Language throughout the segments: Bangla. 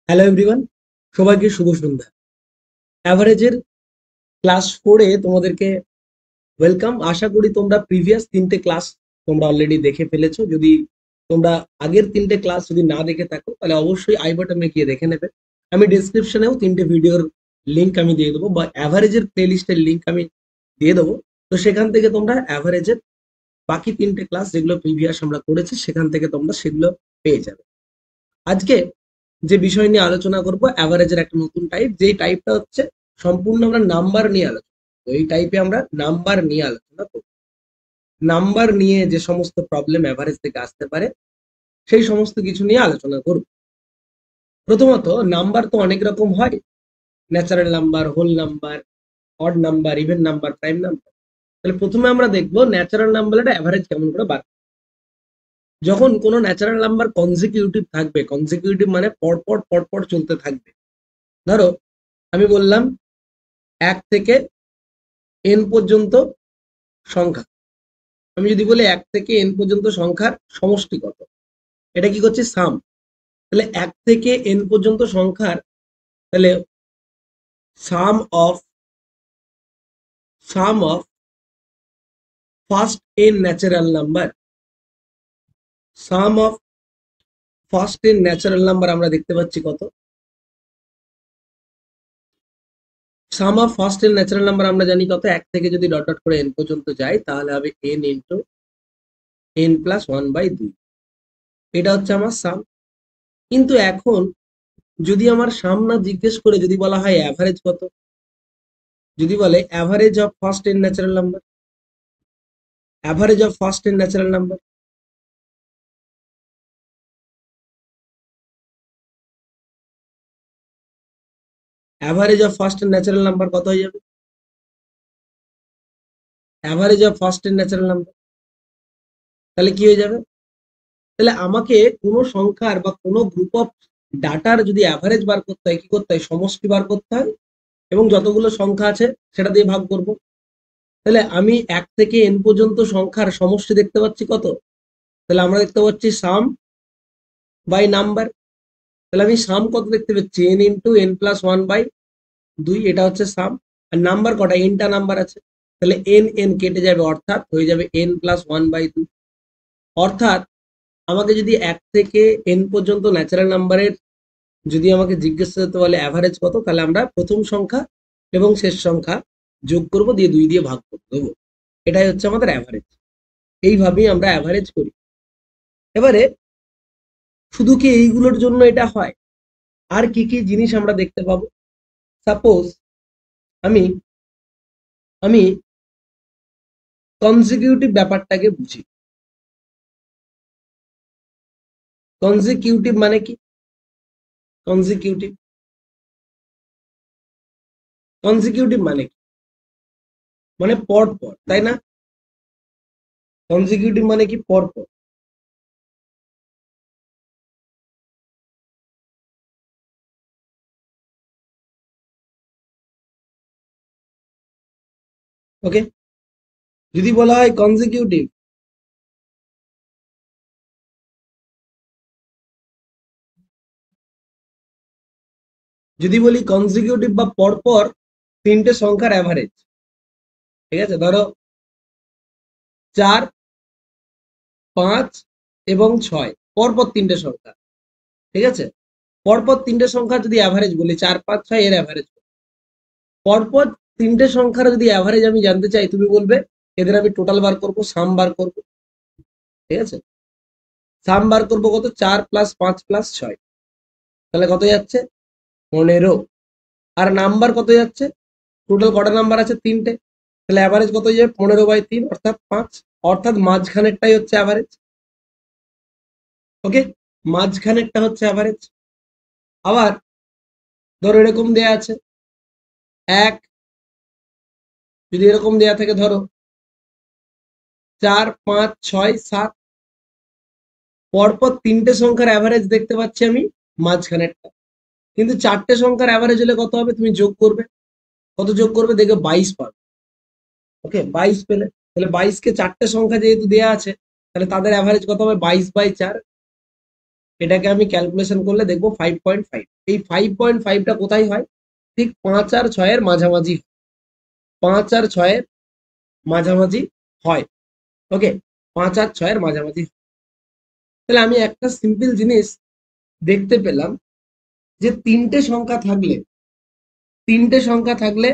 হ্যালো এভরিওয়ান, সবাইকে শুভ সন্ধ্যা। অ্যাভারেজের ক্লাস 4-এ তোমাদেরকে ওয়েলকাম। আশা করি তোমরা প্রিভিয়াস 3টে ক্লাস তোমরা অলরেডি দেখে ফেলেছো। যদি তোমরা আগের 3টে ক্লাস যদি না দেখে থাকো তাহলে অবশ্যই আই বাটনে গিয়ে দেখে নেবে। আমি ডেসক্রিপশনেও 3টে ভিডিওর লিঙ্ক আমি দিয়ে দেবো, বা অ্যাভারেজের প্লেলিস্টের লিঙ্ক আমি দিয়ে দেবো। তো সেখান থেকে তোমরা অ্যাভারেজের বাকি 3টে ক্লাস যেগুলো প্রিভিয়াস আমরা করেছি সেখান থেকে তোমরা সেগুলো পেয়ে যাবে। আজকে যে বিষয় নিয়ে আলোচনা করব অ্যাভারেজের একটা নতুন টাইপ, যেই টাইপটা হচ্ছে সম্পূর্ণ আমরা নাম্বার নিয়ে আলোচনা করবো। এই টাইপে আমরা নাম্বার নিয়ে আলোচনা করব। নাম্বার নিয়ে যে সমস্ত প্রবলেম অ্যাভারেজ থেকে আসতে পারে সেই সমস্ত কিছু নিয়ে আলোচনা করব। প্রথমত, নাম্বার তো অনেক রকম হয়। Natural number, whole number, odd number, even number, prime number. তাহলে প্রথমে আমরা দেখবো ন্যাচারাল নাম্বারটা অ্যাভারেজ কেমন করে বার। যখন কোনো ন্যাচারাল নাম্বার কনজিকিউটিভ থাকবে, কনজিকিউটিভ মানে পরপর পরপর চলতে থাকবে। ধরো আমি বললাম 1 থেকে n পর্যন্ত সংখ্যা। আমি যদি বলি 1 থেকে n পর্যন্ত সংখ্যার সমষ্টি কত, এটা কি করছে? সাম। তাহলে 1 থেকে n পর্যন্ত সংখ্যার, তাহলে sum of first n natural number, sum of first n natural number আমরা দেখতে পাচ্ছি কত। Sum of first n natural number আমরা জানি কত। 1 থেকে যদি ডট ডট করে n পর্যন্ত যায় তাহলে হবে n ইন্টু n প্লাস 1/2। এটা হচ্ছে আমার সাম। কিন্তু এখন যদি আমার সাম না জিজ্ঞেস করে যদি বলা হয় অ্যাভারেজ কত, যদি বলে average of first N natural number, average of first N natural number, average of first N natural number কত হয়ে যাবে? Average of first N natural number তাহলে কি হয়ে যাবে? তাহলে আমাকে কোনো সংখ্যার বা কোনো গ্রুপ অফ ডাটার যদি অ্যাভারেজ বার করতে হয়, কি করতে হয়? সমষ্টি বার করতে হয় এবং যতগুলো সংখ্যা আছে সেটা দিয়ে ভাগ করব। তাহলে আমি 1 থেকে n পর্যন্ত সংখ্যার সমষ্টি দেখতে পাচ্ছি কত? তাহলে আমরা দেখতে পাচ্ছি সাম বাই নাম্বার। তাহলে আমি সাম কত দেখতে পাচ্ছি? n into n plus 1/2। এটা হচ্ছে সাম। আর নাম্বার কটা? এনটা নাম্বার আছে। তাহলে এন এন কেটে যাবে, অর্থাৎ হয়ে যাবে n প্লাস 1/2। অর্থাৎ আমাকে যদি 1 থেকে n পর্যন্ত ন্যাচারাল নাম্বারের যদি আমাকে জিজ্ঞেস করতে বলে অ্যাভারেজ কত, তাহলে আমরা প্রথম সংখ্যা এবং শেষ সংখ্যা যোগ করব, দিয়ে 2 দিয়ে ভাগ করে দেবো। এটাই হচ্ছে আমাদের অ্যাভারেজ। এইভাবেই আমরা অ্যাভারেজ করি। এবারে শুধু কি এইগুলোর জন্য এটা হয়? আর কি কি জিনিস আমরা দেখতে পাবো? সাপোজ আমি আমি কনজিকিউটিভ ব্যাপারটাকে বুঝি। কনজিকিউটিভ মানে কি? কনজিকিউটিভ কনজিকিউটিভ মানে কি? মানে পর পর, তাই না? কনজিকিউটিভ মানে কি? পর পর। ওকে, যদি বলা হয় কনজিকিউটিভ, যদি বলি কনজিকিউটিভ বা পরপর 3টে সংখ্যার অ্যাভারেজ, ঠিক আছে? ধরো 4, 5 এবং 6 পরপর 3টে সংখ্যা, ঠিক আছে? পরপর 3টে সংখ্যা যদি অ্যাভারেজ বলি, 4, 5, 6 এর অ্যাভারেজ, পরপর 3টে সংখ্যার যদি অ্যাভারেজ আমি জানতে চাই, তুমি বলবে এদের আমি টোটাল বার করব, সাম বার করব, ঠিক আছে? সাম বার করবো কত? 4 প্লাস 5 প্লাস 6, তাহলে কত যাচ্ছে? 15। আর নাম্বার কত যাচ্ছে? টোটাল কটা নাম্বার আছে? 3টে। তাহলে অ্যাভারেজ কত হয়ে যাবে? 15/3 অর্থাৎ 5। অর্থাৎ মাঝখানেরটাই হচ্ছে অ্যাভারেজ। ওকে, মাঝখানেরটা হচ্ছে অ্যাভারেজ। আবার ধরো এরকম দেয়া আছে, এক, যদি এরকম দেয়া থাকে, ধরো 4, 5, 6, 7, পরপর 3টে সংখ্যার অ্যাভারেজ দেখতে পাচ্ছি আমি মাঝখানেরটা। কিন্তু 4টে সংখ্যার অ্যাভারেজ হলে কত হবে? তুমি যোগ করবে। কত যোগ করবে? দেখবে 22 পাবে। ওকে, 22 পেলে, তাহলে 22 কে 4টে সংখ্যা যেহেতু দেয়া আছে, তাহলে তাদের অ্যাভারেজ কত হবে? 22/4। এটাকে আমি ক্যালকুলেশন করলে দেখবো 5.5। এই 5.5টা কোথায় হয়? ঠিক 5 আর 6-এর মাঝামাঝি। 5 আর 6-এর মাঝামাঝি হয়। ওকে, 5 আর 6-এর মাঝামাঝি। তাহলে আমি একটা সিম্পল জিনিস দেখতে পেলাম যে তিনটে সংখ্যা থাকলে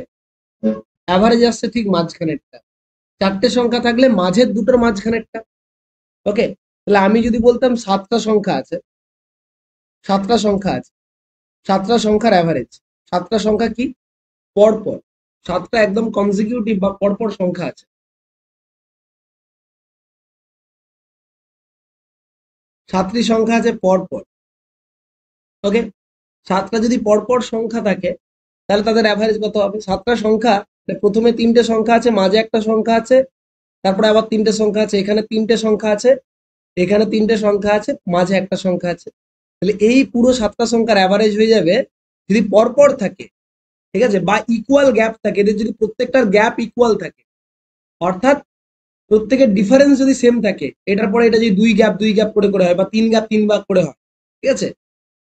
অ্যাভারেজ আসছে ঠিক মাঝখানেরটা, চারটে সংখ্যা থাকলে মাঝের দুটোর মাঝখানেরটা। ওকে, তাহলে আমি যদি বলতাম সাতটা সংখ্যা আছে, সাতটা সংখ্যার অ্যাভারেজ, সাতটা সংখ্যা কি পরপর, সাতটা একদম কনজিকিউটিভ বা পরপর সংখ্যা আছে, সাতটি সংখ্যা আছে পরপর। ওকে, সাতটা যদি পরপর সংখ্যা থাকে তাহলে তাদের অ্যাভারেজ কত হবে? সাতটা সংখ্যা, প্রথমে তিনটে সংখ্যা আছে, মাঝে একটা সংখ্যা আছে, তারপরে আবার তিনটে সংখ্যা আছে, এখানে তিনটে সংখ্যা আছে, এখানে তিনটে সংখ্যা আছে, মাঝে একটা সংখ্যা আছে। তাহলে এই পুরো সাতটা সংখ্যার অ্যাভারেজ হয়ে যাবে যদি পরপর থাকে, ঠিক আছে, বা ইকুয়াল গ্যাপ থাকে, এদের যদি প্রত্যেকটার গ্যাপ ইকুয়াল থাকে, অর্থাৎ প্রত্যেকের ডিফারেন্স যদি সেম থাকে, এটার পরে এটা যদি দুই গ্যাপ করে করে হয় বা তিন গ্যাপ তিন ভাগ করে হয়, ঠিক আছে,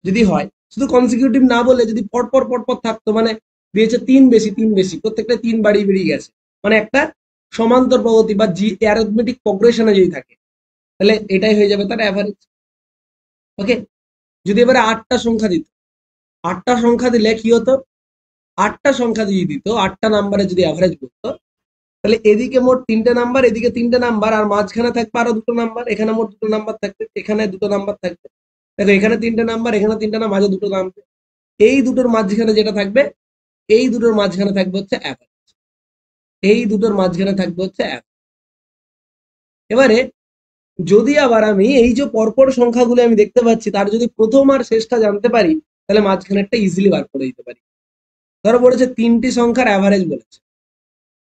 যদি হয়, শুধু কনসিকিউটিভ না বলে যদি পরপর পরপর থাকতো, মানে দিয়েছে তিন বেশি, প্রত্যেকটা তিন বাড়িয়ে বেরিয়ে গেছে, মানে একটা সমান্তর প্রগতি বা অ্যারিথমেটিক প্রোগ্রেশনে যদি থাকে, তাহলে এটাই হয়ে যাবে তার অ্যাভারেজ। ওকে, যদি এবারে আটটা সংখ্যা দিলে কি হতো? আটটা সংখ্যা দিয়ে দিত, আটটা নাম্বারে যদি অ্যাভারেজ করতো, তাহলে এদিকে মোট তিনটে নাম্বার, এদিকে তিনটে নাম্বার, আর মাঝখানে থাকবে আরো দুটো নাম্বার, এখানে মোট দুটো নাম্বার থাকবে, এখানে দুটো নাম্বার থাকবে। দেখো এখানে তিনটে নাম্বার, এখানে তিনটে না, মাঝে দুটো নাম্বার, এই দুটোর মাঝখানে যেটা থাকবে, এই দুটোর মাঝখানে থাকবে হচ্ছে অ্যাভারেজ, এই দুটোর মাঝখানে থাকবে হচ্ছে অ্যাভারেজ। এবারে যদি আবার আমি এই যে পরপর সংখ্যাগুলো আমি দেখতে পাচ্ছি, তার যদি প্রথম আর শেষটা জানতে পারি, তাহলে মাঝখানেরটা ইজিলি বার করে দিতে পারি। ধরো বলেছে তিনটি সংখ্যার অ্যাভারেজ বলেছে,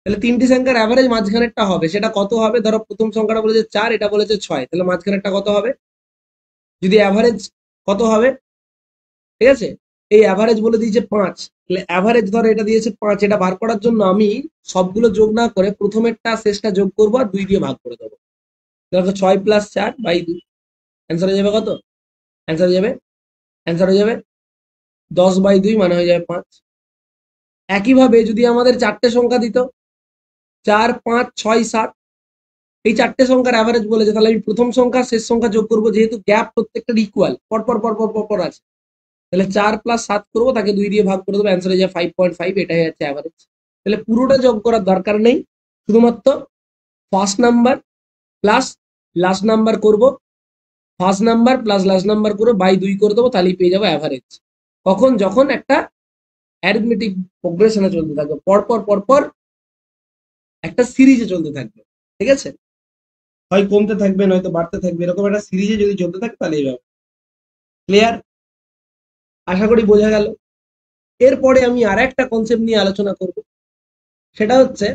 তাহলে তিনটি সংখ্যার অ্যাভারেজ মাঝখানেরটা হবে, সেটা কত হবে? ধরো প্রথম সংখ্যাটা বলেছে 4, এটা বলেছে 6, তাহলে মাঝখানেরটা কত হবে? যদি অ্যাভারেজ কত হবে, ঠিক আছে, এই অ্যাভারেজ বলে দিয়েছে 5, তাহলে অ্যাভারেজ ধরো এটা দিয়েছে 5, এটা বার করার জন্য আমি সবগুলো যোগ না করে প্রথমেরটা শেষটা যোগ করবো আর 2 দিয়ে ভাগ করে দেবো। দেখো 6 + 4/2, অ্যান্সার হয়ে যাবে কত? অ্যান্সার হয়ে যাবে অ্যান্সার হয়ে যাবে 10/2, মানে হয়ে যাবে 5। একইভাবে যদি আমাদের চারটে সংখ্যা দিত, 4, 5, 6, 7, এই চারটে সংখ্যার অ্যাভারেজ বলেছে, তাহলে আমি প্রথম সংখ্যা শেষ সংখ্যা যোগ করবো, যেহেতু গ্যাপ প্রত্যেকটা ইকুয়াল, পরপর পরপর পরপর আছে, তাহলে 4 + 7 করবো, তাকে 2 দিয়ে ভাগ করে দেবো, অ্যান্সার হয়ে যায় 5.5, এটাই হচ্ছে অ্যাভারেজ। তাহলে পুরোটা যোগ করার দরকার নেই, শুধুমাত্র first number plus last number করবো, first number plus last number করে বাই 2 করে দেবো, তাহলেই পেয়ে যাবো অ্যাভারেজ। কখন? যখন একটা অ্যারিথমেটিক প্রোগ্রেশনে চলতে থাকবে, পরপর পরপর একটা সিরিজে চলতে থাকবে, ঠিক আছে, হয় কমতে থাকবে নয়তো বাড়তে থাকবে, এরকম একটা সিরিজে যদি চলতে থাকে তাহলে এইভাবে। ক্লিয়ার? আশা করি বোঝা গেল। এরপরে আমি আর একটা কনসেপ্ট নিয়ে আলোচনা করব, সেটা হচ্ছে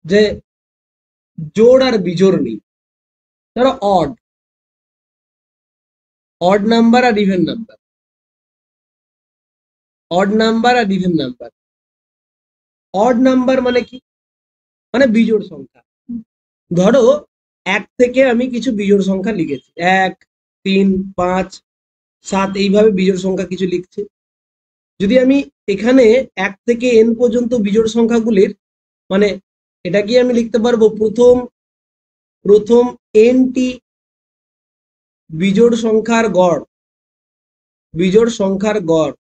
যে জোড় আর বিজোড় নিয়ে। ধরো অড নাম্বার আর ইভেন নাম্বার, অড নাম্বার আর ইভেন নাম্বার। অড নাম্বার মানে কি? মানে বিজোড় সংখ্যা। ধরো 1 থেকে আমি কিছু বিজোড় সংখ্যা লিখেছি, 1, 3, 5, 7, এইভাবে বিজোড় সংখ্যা কিছু লিখছি। যদি আমি এখানে 1 থেকে n পর্যন্ত বিজোড় সংখ্যাগুলির, মানে এটা কি আমি লিখতে পারবো প্রথম nটি বিজোড় সংখ্যার গড়, বিজোড় সংখ্যার গড়,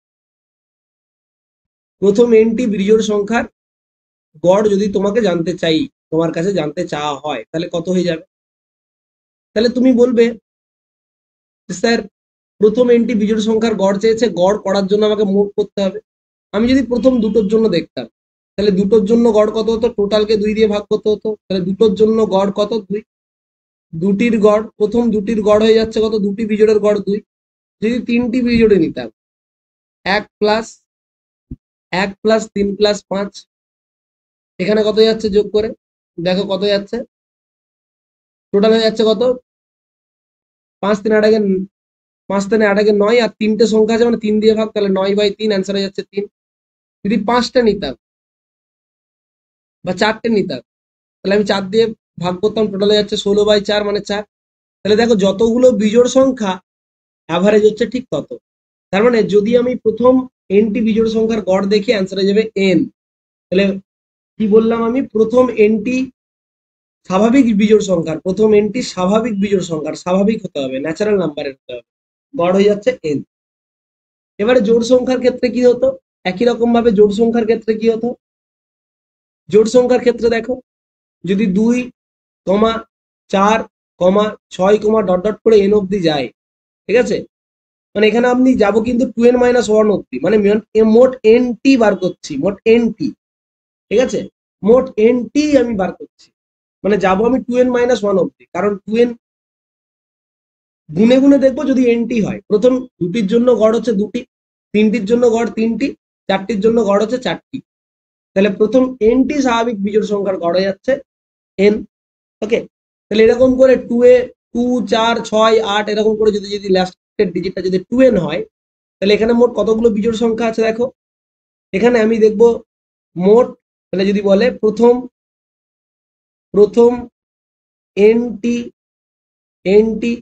প্রথম nটি বিজোড় সংখ্যার গড় যদি তোমাকে জানতে চাই, তোমার কাছে জানতে চাওয়া হয়, তাহলে কত হয়ে যাবে? তাহলে তুমি বলবে স্যার প্রথম nটি বিজোড় সংখ্যার গড় চেয়েছে, গড় করার জন্য আমাকে মোট করতে হবে। আমি যদি প্রথম দুটোর জন্য দেখতাম, তাহলে দুটোর জন্য গড় কত হতো? টোটালকে 2 দিয়ে ভাগ করতে হতো, তাহলে দুটোর জন্য গড় কত? 2। দুটির গড়, প্রথম দুটির গড় হয়ে যাচ্ছে কত? দুটি বিজোড়ের গড় 2। যদি তিনটি বিজোড়ে নিতাম, 1 প্লাস 3 প্লাস 5, এখানে কত যাচ্ছে যোগ করে? দেখো কত যাচ্ছে, টোটাল হয়ে যাচ্ছে কত? 5 3 8 5 3 8 9, আর তিনটে সংখ্যা আছে মানে 3 দিয়ে ভাগ, তাহলে 9/3, অ্যান্সার হয়ে যাচ্ছে 3। যদি 5টা নিতাম বা 4টে নিতাম, তাহলে আমি 4 দিয়ে ভাগ করতাম, টোটাল হয়ে যাচ্ছে 16/4, মানে 4। তাহলে দেখো যতগুলো বিজোড় সংখ্যা অ্যাভারেজ হচ্ছে ঠিক তত। তার মানে যদি আমি প্রথম এনটি বিজোড় সংখ্যার গড় দেখি অ্যান্সার হয়ে যাবে এন। তাহলে কি বললাম আমি, প্রথম এনটি স্বাভাবিক বিজোড় সংখ্যার, প্রথম এনটি স্বাভাবিক বিজোড় সংখ্যার, স্বাভাবিক হতে হবে, ন্যাচারাল নাম্বারের হতে হবে, গড় হয়ে যাচ্ছে এন। এবারে জোড় সংখ্যার ক্ষেত্রে কি হতো, একই রকম ভাবে জোড় সংখ্যার ক্ষেত্রে কি হতো, জোড় সংখ্যার ক্ষেত্রে দেখো যদি 2, 4, 6, ডট ডট করে এন অব্দি যায়, ঠিক আছে, মানে এখানে আপনি যাবো কিন্তু 2n-1 অব্দি, মানে মোট এনটি বার করছি, মোট এনটি, ঠিক আছে, মোট এনটি আমি বার করছি, মানে যাবো আমি 2n-1 অব্দি, কারণ 2n গুনে গুনে দেখবো যদি এনটি হয়। প্রথম দুটির জন্য গড় হচ্ছে দুটি, তিনটির জন্য গড় তিনটি, চারটির জন্য গড় হচ্ছে চারটি, তাহলে প্রথম এনটি স্বাভাবিক বিজোড় সংখ্যার গড় হয়ে যাচ্ছে এন। ওকে, তাহলে এরকম করে 2, 4, 6, 8 এরকম করে যদি যদি লাস্টের ডিজিটটা যদি 2n হয়, তাহলে এখানে মোট কতগুলো বিজোড় সংখ্যা আছে দেখো, এখানে আমি দেখবো মোট, তাহলে যদি বলে প্রথম প্রথম এনটি এনটি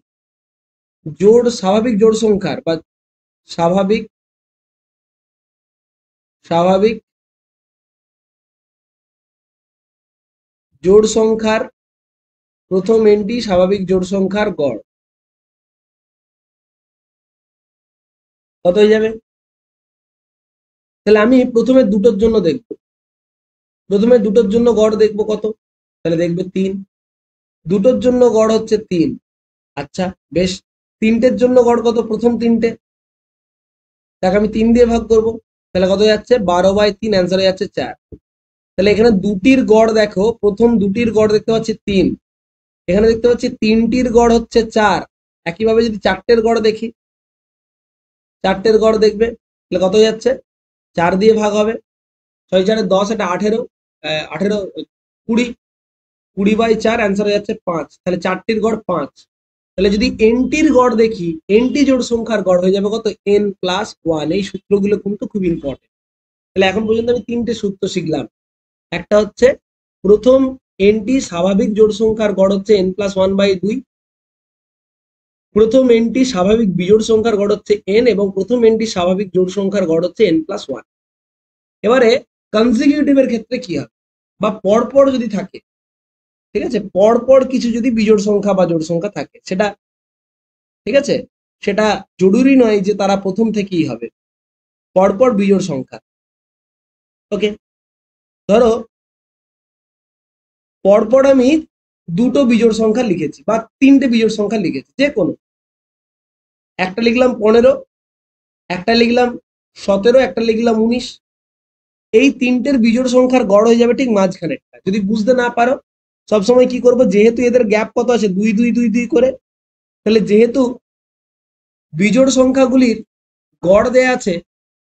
জোড় স্বাভাবিক জোড় সংখ্যার বা স্বাভাবিক স্বাভাবিক জোড় সংখ্যার, প্রথম এনটি স্বাভাবিক জোড় সংখ্যার গড় কত হয়ে যাবে। তাহলে আমি প্রথমে দুটোর জন্য দেখব, প্রথমে দুটোর জন্য গড় দেখবো কত, তাহলে দেখবে 3, দুটোর জন্য গড় হচ্ছে 3। আচ্ছা বেশ, তিনটের জন্য গড় কত, প্রথম তিনটে, তাকে আমি 3 দিয়ে ভাগ করব, তাহলে কত যাচ্ছে 12/3, অ্যান্সার হয়ে যাচ্ছে 4। তাহলে এখানে দুটির গড় দেখো, প্রথম দুটির গড় দেখতে পাচ্ছি 3, এখানে দেখতে পাচ্ছি তিনটির গড় হচ্ছে 4। একইভাবে যদি চারটের গড় দেখি, চারটের গড় দেখবে, তাহলে কত যাচ্ছে 4 দিয়ে ভাগ হবে, 6 × 4 = 10, এটা 18, 18 20, 20/4, অ্যান্সার হয়ে যাচ্ছে 5। তাহলে চারটির গড় 5। তাহলে যদি এনটির গড় দেখি, এনটি জোড় সংখ্যার গড় হয়ে যাবে কত, n+1। এই সূত্রগুলো কিন্তু খুব ইম্পর্টেন্ট। তাহলে এখন পর্যন্ত আমি তিনটে সূত্র শিখলাম। একটা হচ্ছে প্রথম এনটি স্বাভাবিক জোড় সংখ্যার গড় হচ্ছে n+1/2, প্রথম এনটি স্বাভাবিক বিজোড় সংখ্যার গড় হচ্ছে n, এবং প্রথম এনটি স্বাভাবিক জোড় সংখ্যার গড় হচ্ছে n+1। এবারে কনজিকিউটিভের ক্ষেত্রে কি হবে, বা পরপর যদি থাকে, ঠিক আছে, পরপর কিছু যদি বিজোড় সংখ্যা বা জোড় সংখ্যা থাকে, সেটা ঠিক আছে, সেটা জরুরি নয় যে তারা প্রথম থেকেই হবে, পরপর বিজোড় সংখ্যা। ওকে, ধরো পরপর আমি দুটো বিজোড় সংখ্যা লিখেছি বা তিনটে বিজোড় সংখ্যা লিখেছি, যে কোনো একটা লিখলাম 15, একটা লিখলাম 17, একটা লিখলাম 19, এই তিনটের বিজোড় সংখ্যার গড় হয়ে যাবে ঠিক মাঝখানেরটা। যদি বুঝতে না পারো, সবসময় কি করবো, যেহেতু এদের গ্যাপ কত আছে 2, 2, 2, 2 করে, তাহলে যেহেতু বিজোড় সংখ্যাগুলির গড় দেয়া আছে,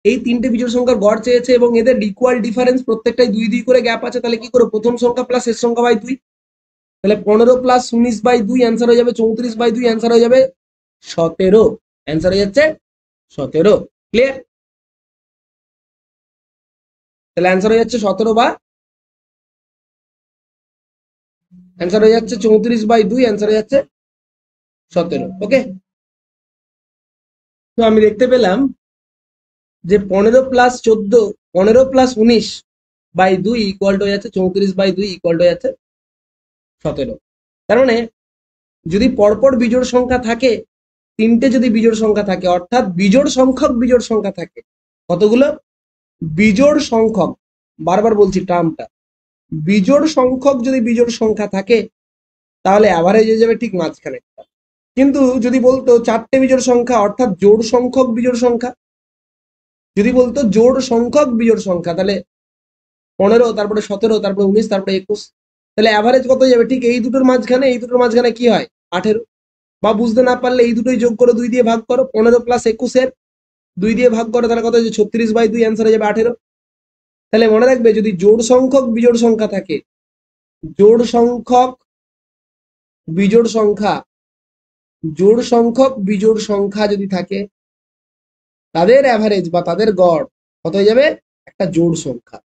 এই তিনটে বিজোড় সংখ্যার গড় চেয়েছে এবং এদের ইকুয়াল ডিফারেন্স প্রত্যেকটাই 2, 2 করে গ্যাপ আছে, তাহলে কি করবো, প্রথম সংখ্যা প্লাস শেষ সংখ্যা বাই 2, তাহলে 15 + 19/2, অ্যান্সার হয়ে যাবে 34/2, অ্যান্সার হয়ে যাবে 17, অ্যান্সার হয়ে যাচ্ছে 17। ক্লিয়ার? তাহলে অ্যান্সার হয়ে যাচ্ছে 17, বা অ্যান্সার হয়ে যাচ্ছে 34/2, অ্যান্সার হয়ে যাচ্ছে 17। ওকে, তো আমি দেখতে পেলাম যে 15+14, 15+19/2 ইকুয়াল টু হয়ে যাচ্ছে 34/2, ইকুয়াল টু হয়ে যাচ্ছে 17। তার মানে যদি পরপর বিজোড় সংখ্যা থাকে, তিনটে যদি বিজোড় সংখ্যা থাকে, অর্থাৎ বিজোড় সংখ্যক বিজোড় সংখ্যা থাকে, কতগুলো বিজোড় সংখ্যক, বারবার বলছি টার্মটা, বিজোড় সংখ্যক যদি বিজোড় সংখ্যা থাকে, তাহলে অ্যাভারেজ হয়ে যাবে ঠিক মাঝখানে। কিন্তু যদি বলতো চারটে বিজোড় সংখ্যা, অর্থাৎ জোড় সংখ্যক বিজোড় সংখ্যা, যদি বলতো জোড় সংখ্যক বিজোড় সংখ্যা, তাহলে 15, তারপরে 17, তারপরে 19, তারপরে 21, তাহলে অ্যাভারেজ কত যাবে, ঠিক এই দুটোর মাঝখানে, এই দুটোর মাঝখানে কি হয় 18। বা বুঝতে না পারলে এই দুটোই যোগ করো, 2 দিয়ে ভাগ করো, 15 + 21 2 দিয়ে ভাগ করো, তাহলে কত হচ্ছে 36/2, অ্যান্সার হয়ে যাবে 18। তাহলে মনে রাখবে, যদি জোড় সংখ্যক বিজোড় সংখ্যা থাকে, জোড় সংখ্যক বিজোড় সংখ্যা, জোড় সংখ্যক বিজোড় সংখ্যা যদি থাকে, তাদের অ্যাভারেজ বা তাদের গড় কত হয়ে যাবে, একটা জোড় সংখ্যা।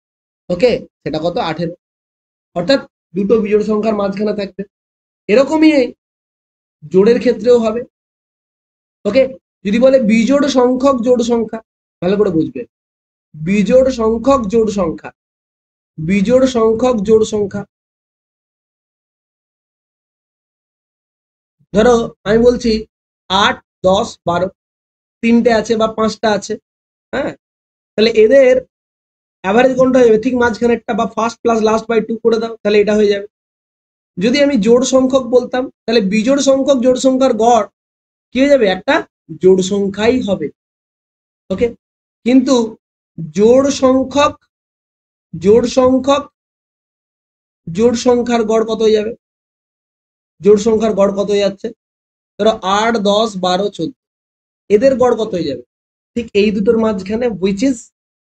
ওকে, সেটা কত 18, অর্থাৎ দুটো বিজোড় সংখ্যার মাঝখানে থাকবে। এরকমই জোড়ের ক্ষেত্রেও হবে। ওকে, যদি বলে বিজোড় সংখ্যক জোড় সংখ্যা, ভালো করে বুঝবে, বিজোড় সংখ্যক জোড় সংখ্যা, বিজোড় সংখ্যক জোড় সংখ্যা। ধরো আমি বলছি 8, 10, 12 তিনটে আছে বা 5টা আছে, হ্যাঁ, তাহলে এদের অ্যাভারেজ কোনটা হয়ে যাবে, ঠিক মাঝখানেরটা, বা ফার্স্ট প্লাস লাস্ট বাই 2 করে দাও, তাহলে এটা হয়ে যাবে। যদি আমি জোড় সংখ্যক বলতাম, তাহলে বিজোড় সংখ্যক জোড় সংখ্যার গড় কি হয়ে যাবে, একটা জোড় সংখ্যাই হবে। ওকে, কিন্তু জোড় সংখ্যক জোড় সংখ্যক জোড় সংখ্যার গড় কত হয়ে যাবে, জোড় সংখ্যার গড় কত হয়ে যাচ্ছে, ধরো 8, 10, 12, 14, এদের গড় কত হয়ে যাবে, ঠিক এই দুটোর মাঝখানে, হুইচ ইজ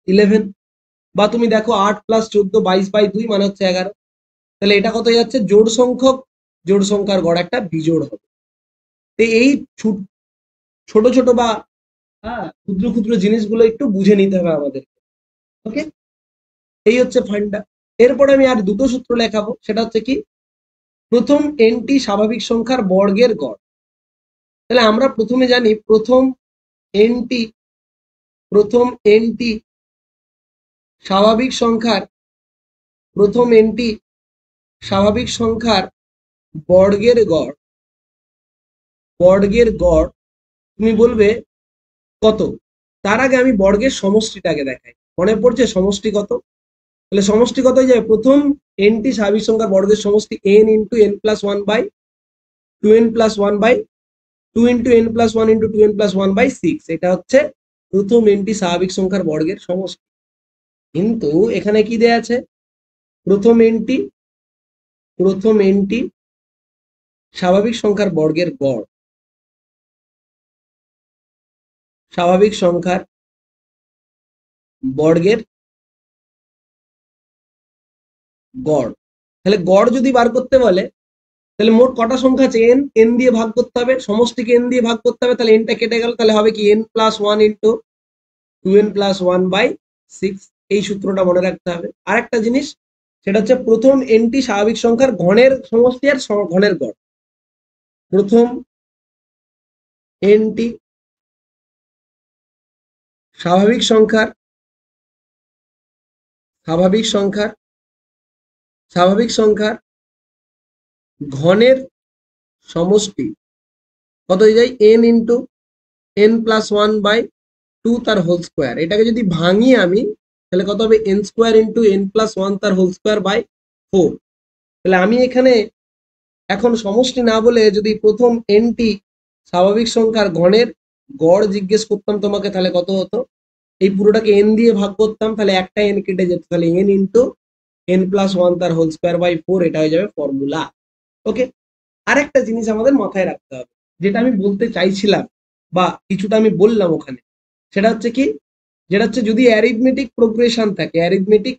11। বা তুমি দেখো 8 + 14, 22/2 মানে হচ্ছে 11, তাহলে এটা কত হয়ে যাচ্ছে, জোড় সংখ্যক জোড় সংখ্যার গড় একটা বিজোড় হবে। তো এই ছোট ছোট বা ক্ষুদ্র ক্ষুদ্র জিনিসগুলো একটু বুঝে নিতে হবে আমাদের। ওকে, এই হচ্ছে ফান্ডা। এরপরে আমি আর দুটো সূত্র লেখাবো, সেটা হচ্ছে কি, প্রথম এনটি স্বাভাবিক সংখ্যার বর্গের গড়। তাহলে আমরা প্রথমে জানি এনটি প্রথম এনটি স্বাভাবিক সংখ্যার প্রথম এনটি স্বাভাবিক সংখ্যার বর্গের গড়, বর্গের গড় তুমি বলবে কত। তার আগে আমি বর্গের সমষ্টিটাকে দেখাই, মনে পড়ছে সমষ্টি কত, তাহলে সমষ্টি কত হয়ে যাবে, প্রথম এনটি স্বাভাবিক সংখ্যার বর্গের সমষ্টি n into n plus 1/2n plus 1/2 into n plus 1 into 2n plus 1/6, এটা হচ্ছে প্রথম এনটি স্বাভাবিক সংখ্যার বর্গের সমষ্টি। কিন্তু এখানে কি দেয়া আছে, প্রথম এনটি স্বাভাবিক সংখ্যার বর্গের গড়, স্বাভাবিক সংখ্যার বর্গের গড়। তাহলে গড় যদি বার করতে বলে, তাহলে মোট কটা সংখ্যা আছে, এন দিয়ে ভাগ করতে হবে, সমষ্টিকে এন দিয়ে ভাগ করতে হবে, তাহলে এনটা কেটে গেল, তাহলে হবে কি n plus 1 into 2n plus 1/6। এই সূত্রটা মনে রাখতে হবে। আর একটা জিনিস, সেটা হচ্ছে প্রথম এনটি স্বাভাবিক সংখ্যার ঘনের সমষ্টি আর ঘনের গড়। প্রথম এনটি স্বাভাবিক সংখ্যার স্বাভাবিক সংখ্যার স্বাভাবিক সংখ্যার ঘনের সমষ্টি কত হয়ে যায়, n ইন্টু n প্লাস 1/2 তার হোল স্কোয়ার। এটাকে যদি ভাঙি আমি, তাহলে কত হবে, n square into n plus 1 তার হোল স্কোয়ার বাই 4। তাহলে আমি এখানে এখন সমষ্টি না বলে যদি প্রথম এনটি স্বাভাবিক সংখ্যার ঘনের গড় জিজ্ঞেস করতাম তোমাকে, তাহলে কত হতো, এই পুরোটাকে n দিয়ে ভাগ করতাম, তাহলে একটা n কেটে যেত, তাহলে n ইন্টু n প্লাস 1 তার হোল স্কোয়ার বাই 4, এটা হয়ে যাবে ফর্মুলা। ওকে, আরেকটা জিনিস আমাদের মাথায় রাখতে হবে, যেটা আমি বলতে চাইছিলাম বা কিছুটা আমি বললাম ওখানে, সেটা হচ্ছে কি, যেটা হচ্ছে যদি অ্যারিথমেটিক প্রোগ্রেশন থাকে, অ্যারিথমেটিক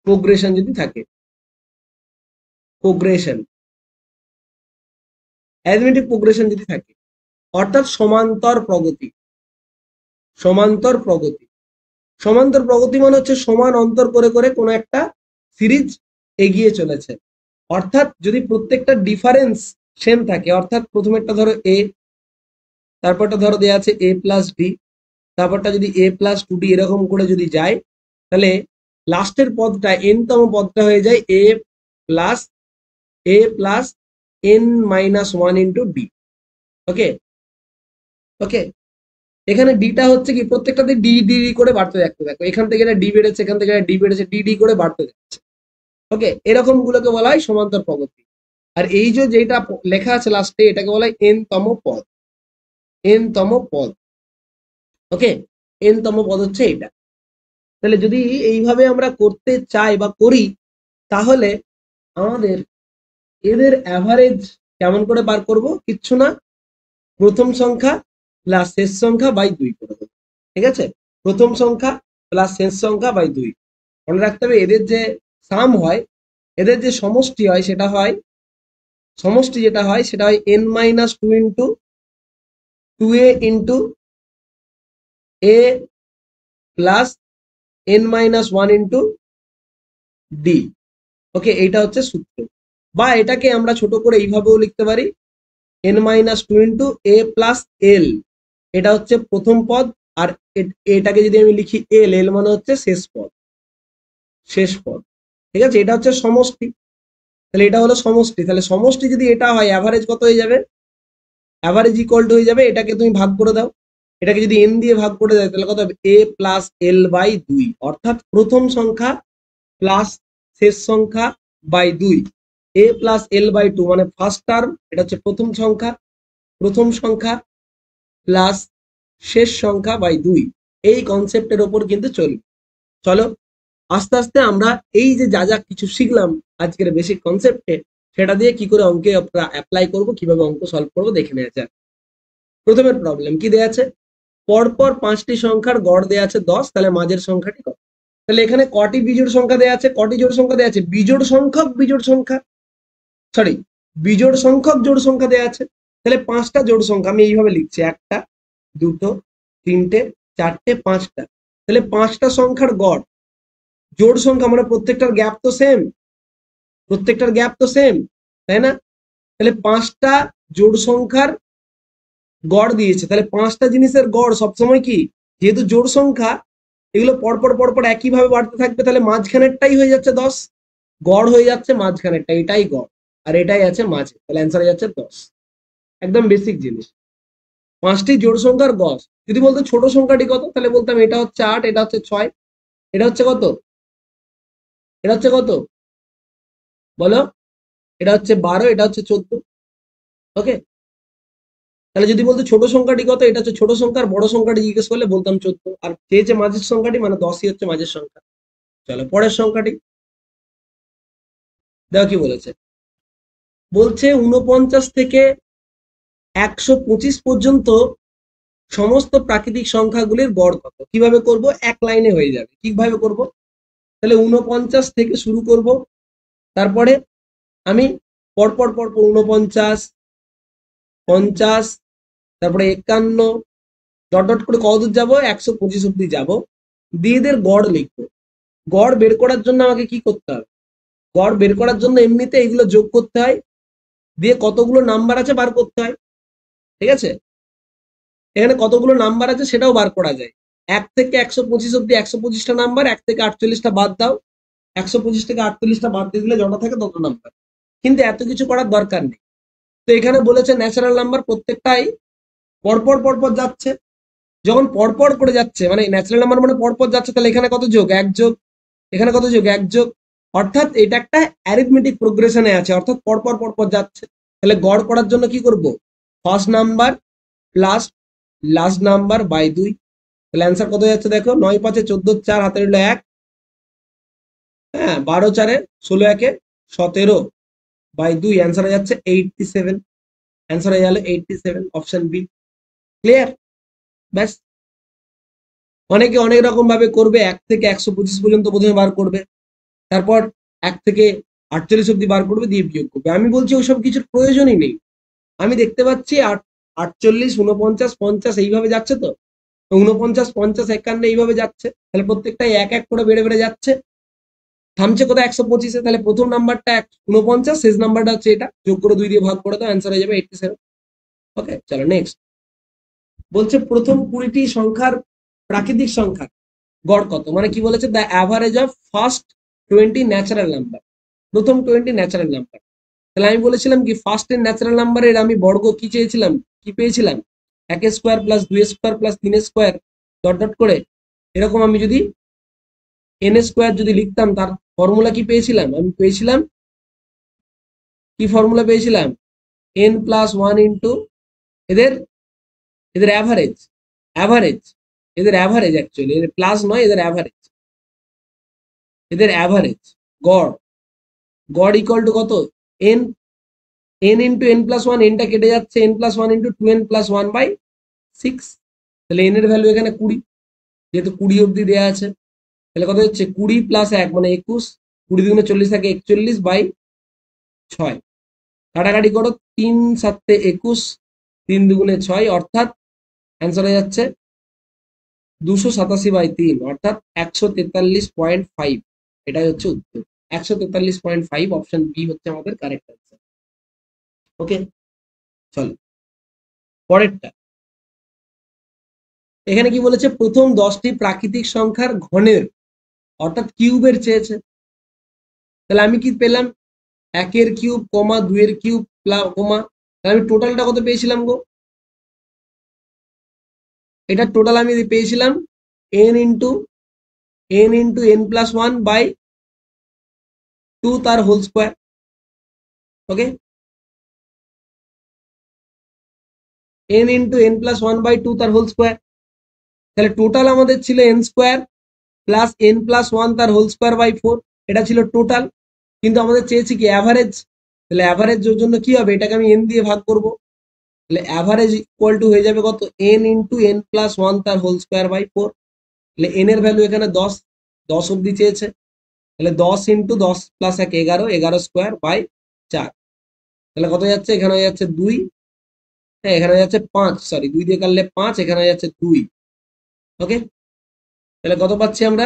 প্রোগ্রেশন যদি থাকে, অ্যারিথমেটিক প্রোগ্রেশন যদি থাকে, অর্থাৎ সমান্তর প্রগতি, সমান্তর প্রগতি সমান্তর প্রগতি মানে হচ্ছে সমান অন্তর করে করে কোনো একটা সিরিজ এগিয়ে চলেছে। অর্থাৎ যদি প্রত্যেকটা ডিফারেন্স সেম থাকে, অর্থাৎ প্রথমেরটা ধরো এ, তারপরটা ধরো দেওয়া আছে a প্লাস ডি, তারপরটা যদি a প্লাস 2d এরকম করে যদি যায়, তাহলে লাস্টের পদটা n-তম পদটা হয়ে যায় a plus n minus 1 into D. Okay, okay, এখানে ডিটা হচ্ছে কি, প্রত্যেকটাতে ডি ডি করে বাড়তে যাচ্ছে, দেখো এখান থেকে ডি বেড়েছে, এখান থেকে ডি বেড়েছে, ডি ডি করে বাড়তে যাচ্ছে। ওকে, এরকম গুলোকে বলা হয় সমান্তর প্রগতি। আর এই যে যেটা লেখা আছে লাস্টে, এটাকে বলা হয় n-তম পদ, n-তম পদ। ওকে, n-তম পদ হচ্ছে এটা। তাহলে যদি এইভাবে আমরা করতে চাই বা করি, তাহলে আমাদের এদের অ্যাভারেজ কেমন করে বার করব, কিচ্ছু না, প্রথম সংখ্যা প্লাস শেষ সংখ্যা বাই 2 করে দেবো। ঠিক আছে, প্রথম সংখ্যা প্লাস শেষ সংখ্যা বাই 2। মনে রাখতে হবে, এদের যে সাম হয়, এদের যে সমষ্টি হয়, সেটা হয়, সমষ্টি যেটা হয় সেটা হয় n minus 2 into 2a into a plus n minus 1 into D. Okay, এইটা হচ্ছে সূত্র। বা এটাকে আমরা ছোট করে এইভাবেও লিখতে পারি, n মাইনাস টু ইন্টু এ প্লাস এল, এটা হচ্ছে প্রথম পদ। আর এটাকে যদি আমি লিখি এল, এল মানে হচ্ছে শেষ পদ, শেষ পদ। ঠিক আছে, এটা হচ্ছে সমষ্টি, তাহলে এটা হলো সমষ্টি। তাহলে সমষ্টি যদি এটা হয়, অ্যাভারেজ কত হয়ে যাবে? অ্যাভারেজ ইকুয়াল টু হয়ে যাবে, এটাকে তুমি ভাগ করে দাও, এটাকে যদি এন দিয়ে ভাগ করে দেয় তাহলে কত হবে? এ প্লাস এল বাই 2, অর্থাৎ প্রথম সংখ্যা প্লাস শেষ সংখ্যা by 2। A plus L by 2 মানে ফার্স্ট টার্ম, এটা হচ্ছে প্রথম সংখ্যা, প্রথম সংখ্যা প্লাস শেষ সংখ্যা বাই 2। এই কনসেপ্টের ওপর কিন্তু চলবে। চলো আস্তে আস্তে আমরা এই যে যা যা কিছু শিখলাম আজকের বেসিক কনসেপ্টে, সেটা দিয়ে কি করে অঙ্কে অ্যাপ্লাই করব, কিভাবে অঙ্ক সলভ করবো দেখে নেওয়া যাক। প্রথমের প্রবলেম কি দেয়া আছে? পরপর 5টি সংখ্যার গড় দেয়া আছে 10, তাহলে মাঝের সংখ্যাটি কত? তাহলে এখানে কটি বিজোড় সংখ্যা দেয়া আছে? কটি জোড় সংখ্যা দেয়া আছে? বিজোড় সংখ্যক বিজোড় সংখ্যা, সরি, বিজোড় সংখ্যক জোড় সংখ্যা দেয়া আছে। তাহলে 5টা জোড় সংখ্যা আমি এইভাবে লিখছি, 1টা 2টো 3টে 4টে 5টা। তাহলে 5টা সংখ্যার গড়, জোড় সংখ্যা মানে প্রত্যেকটার গ্যাপ তো সেম, প্রত্যেকটার গ্যাপ তো সেম, তাই না? তাহলে 5টা জোড় সংখ্যার গড় দিয়েছে, তাহলে 5টা জিনিসের গড় সবসময় কি, যেহেতু জোড় সংখ্যা, এগুলো পরপর পরপর একইভাবে বাড়তে থাকবে, তাহলে মাঝখানেরটাই হয়ে যাচ্ছে 10, গড় হয়ে যাচ্ছে মাঝখানেরটা, এটাই গড়, আর এটাই আছে মাঝে, তাহলে অ্যান্সার হয়ে যাচ্ছে 10। একদম বেসিক জিনিস। 5টি জোড় সংখ্যার গড়, যদি বলতো ছোট সংখ্যাটি কত, তাহলে বলতাম এটা হচ্ছে 8, এটা হচ্ছে 6, এটা হচ্ছে কত? এটা হচ্ছে কত বলো? এটা হচ্ছে 12, এটা হচ্ছে 14। ওকে, তাহলে যদি বলতো ছোট সংখ্যাটি কত, এটা হচ্ছে ছোট সংখ্যা, আর বড় সংখ্যাটি জিজ্ঞেস করলে বলতাম 14, আর চেয়েছে মাঝের সংখ্যাটি, মানে 10ই হচ্ছে মাঝের সংখ্যা। চলো পরের সংখ্যাটি দেখো কি বলেছে। বলছে 49 থেকে 125 পর্যন্ত সমস্ত প্রাকৃতিক সংখ্যাগুলির গড় কত? কিভাবে করব? এক লাইনে হয়ে যাবে। কিভাবে করব? তাহলে 49 থেকে শুরু করব, তারপরে আমি পরপর পরপর 49, 50, তারপরে 51, ডট ডট করে কত দূর যাবো? 125 অব্দি যাবো, দিয়ে এদের গড় লিখবো। গড় বের করার জন্য আমাকে কি করতে হবে? গড় বের করার জন্য এমনিতে এগুলো যোগ করতে হয়, দিয়ে কতগুলো নাম্বার আছে বার করতে হয়। ঠিক আছে, এখানে কতগুলো নাম্বার আছে সেটাও বার করা যায়। 1 থেকে 125 অব্দি 125টা নাম্বার, 1 থেকে 48টা বাদ দাও, 125 থেকে 48টা বাদ দিয়ে দিলে যটা থাকে তত নাম্বার। কিন্তু এত কিছু করার দরকার নেই। তো এখানে বলেছে ন্যাচারাল নাম্বার প্রত্যেকটাই পরপর পরপর যাচ্ছে। যখন পরপর করে যাচ্ছে, মানে ন্যাচারাল নাম্বার মানে পরপর যাচ্ছে, তাহলে এখানে কত যোগ? 1 যোগ, এখানে কত যোগ? 1 যোগ, অর্থাৎ এটা একটা অ্যারিথমেটিক প্রোগ্রেশনে আছে, অর্থাৎ পরপর পরপর যাচ্ছে। তাহলে গড় করার জন্য কি করব? First number plus last number by 2। তাহলে অ্যান্সার কত যাচ্ছে দেখো, 9 5 14, 4 হাতে রইল 1, হ্যাঁ 12 4 16, 1 17 বাই 2, অ্যান্সার হয়ে যাচ্ছে 87। অ্যান্সার হয়ে গেল 87, অপশন বি। ক্লিয়ার? ব্যাস। অনেকে অনেক রকম ভাবে করবে, 1 থেকে 125 পর্যন্ত প্রথমে বার করবে, তারপর 1 থেকে 48 অব্দি বার করবে, দিয়ে বিয়োগ করবে। আমি বলছি ওইসব কিছুর প্রয়োজনই নেই। আমি দেখতে পাচ্ছি 48, 49, 50 এইভাবে যাচ্ছে, তো 49, 50, 51 এইভাবে যাচ্ছে, তাহলে প্রত্যেকটাই এক এক করে বেড়ে বেড়ে যাচ্ছে, থামছে কোথায়? 125-এ। তাহলে প্রথম নাম্বারটা 49, শেষ নাম্বারটা হচ্ছে এটা, যোগ করে 2 দিয়ে ভাগ করে দাও, অ্যান্সার হয়ে যাবে 87। ওকে, চলো নেক্সট। বলছে প্রথম 20টি সংখ্যার প্রাকৃতিক সংখ্যা গড় কত? মানে কি বলেছে? The average of first 20 natural number, প্রথম 20 ন্যাচারাল নাম্বার। তাহলে আমি বলেছিলাম কি, ফার্স্টের ন্যাচারাল নাম্বারের আমি বর্গ কি চেয়েছিলাম, কি পেয়েছিলাম? 1 square plus 2 square plus 3 square, dot dot করে এরকম আমি যদি n স্কোয়ার যদি লিখতাম, তার ফর্মুলা কি পেয়েছিলাম? আমি পেয়েছিলাম, কি ফর্মুলা পেয়েছিলাম? n প্লাস 1 ইন্টু এদের এদের অ্যাভারেজ, অ্যাভারেজ, এদের অ্যাভারেজ, অ্যাকচুয়ালি এদের প্লাস নয়, এদের অ্যাভারেজ, এদের অ্যাভারেজ গড়, গড় ইকুয়াল টু কত? n, n into n plus 1, nটা কেটে যাচ্ছে, n plus 1 into 2n plus 1 by 6। তাহলে n এর ভ্যালু এখানে 20, যেহেতু 20 অব্দি দেওয়া আছে, তাহলে কত হচ্ছে? 20 প্লাস 1 মানে 21, 20 দুগুণে 40 থাকে 41 বাই 6। কাটাকাটি করো, 3 7 21, 3 দুগুণে 6, অর্থাৎ অ্যান্সার হয়ে যাচ্ছে 287 বাই 3, অর্থাৎ 143.5। এটাই হচ্ছে উত্তর, 143.5, অপশন বি হচ্ছে আমাদের কারেক্ট অ্যান্সার। ওকে, চলো পরেরটা। এখানে কি বলেছে, প্রথম 10টি প্রাকৃতিক সংখ্যার ঘনের অর্থাৎ কিউবের চেয়েছে। তাহলে আমি কি পেলাম, 1 এর কিউব কমা 2 এর কিউব কমা, তাহলে আমি টোটালটা কত পেয়েছিলাম গো? এটা টোটাল আমি পেয়েছিলাম n into n+1/2 তার হোল স্কোয়ার। ওকে, n into n+1/2 তার হোল স্কোয়ার। তাহলে টোটাল আমাদের ছিল n² প্লাস n+1 তার হোল স্কোয়ার বাই 4, এটা ছিল টোটাল। কিন্তু আমাদের চেয়েছি কি অ্যাভারেজ, তাহলে অ্যাভারেজের জন্য কি হবে, এটাকে আমি n দিয়ে ভাগ করব। তাহলে অ্যাভারেজ ইকুয়াল টু হয়ে যাবে কত, n into n+1 তার হোল স্কোয়ার বাই 4। তাহলে n এর ভ্যালু এখানে 10, 10 অব্দি চেয়েছে। তাহলে 10 into 10 + 1 11, 11 স্কোয়ার বাই 4। তাহলে কত যাচ্ছে, এখানে হয়ে যাচ্ছে 2, হ্যাঁ এখানে হয়ে যাচ্ছে 5, সরি 2 দিয়ে কাটলে 5, এখানে হয়ে যাচ্ছে 2। ওকে, তাহলে কত পাচ্ছি আমরা,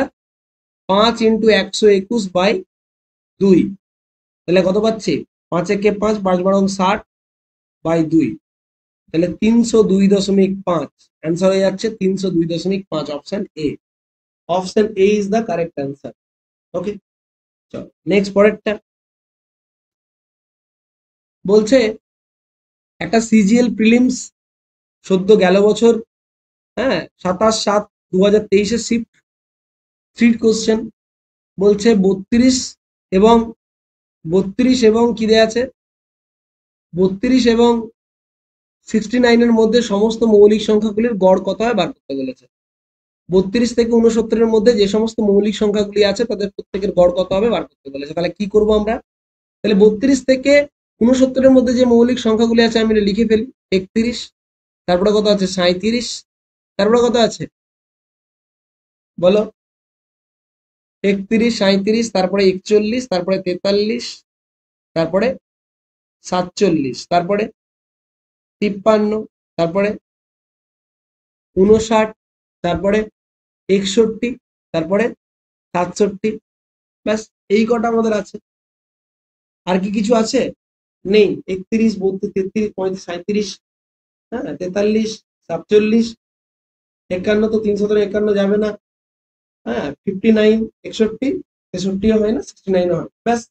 5 into 121/2। তাহলে কত পাচ্ছি, 5 একে 5, 5 বারং 60 বাই 2। তাহলে 302.5, অ্যান্সার হয়ে যাচ্ছে 302.5, option A. Option A is the correct answer. Okay, চলো নেক্সট পরেরটা। বলছে একটা সিজিএল প্রিলিমস সদ্য গেল বছর, হ্যাঁ 27/7/2023 শিফট 3 কোশ্চেন। বলছে 32 এবং কি দেয়া আছে, 32 এবং 69 এর মধ্যে সমস্ত মৌলিক সংখ্যাগুলির গড় কত হয় বার করতে বলেছে। 32 থেকে 69 এর মধ্যে যে সমস্ত মৌলিক সংখ্যাগুলি আছে তাদের প্রত্যেকের গড় কত হবে বার করতে বলেছে। তাহলে কি করব আমরা, তাহলে 32 থেকে 69 এর মধ্যে যে মৌলিক সংখ্যাগুলি আছে আমি লিখে ফেলি। 31, তারপরে কত আছে 37, তারপরে কত আছে বলো, 31, 37, তারপরে 41, তারপরে 43, তারপরে 47, তারপরে 53, তারপরে 59, তারপরে 61, তারপরে 67। ব্যাস, এই কটা আমাদের আছে। আর কি কিছু আছে? নেই। 31, 32, 33, 35, 37, হ্যাঁ 43, 47, 51 তো 351 যাবে না, হ্যাঁ 59, 61, 63 হয় না, 69 হয়। ব্যাস,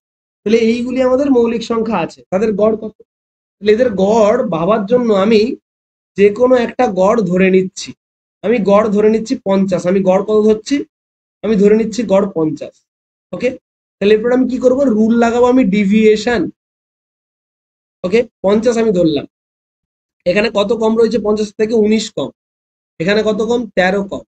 তাহলে এইগুলি আমাদের মৌলিক সংখ্যা আছে, তাদের গড় কত। তাহলে এদের গড় ভাবার জন্য আমি যে কোনো একটা গড় ধরে নিচ্ছি। আমি গড় ধরে নিচ্ছি 50, আমি গড় কত ধরছি, আমি ধরে নিচ্ছি গড় 50। ওকে, তাহলে এরপর আমি কি করব, রুল লাগাবো আমি ডিভিয়েশন। ওকে, 50 আমি ধরলাম, এখানে কত কম রয়েছে, 50 থেকে 19 কম, এখানে কত কম 13 কম,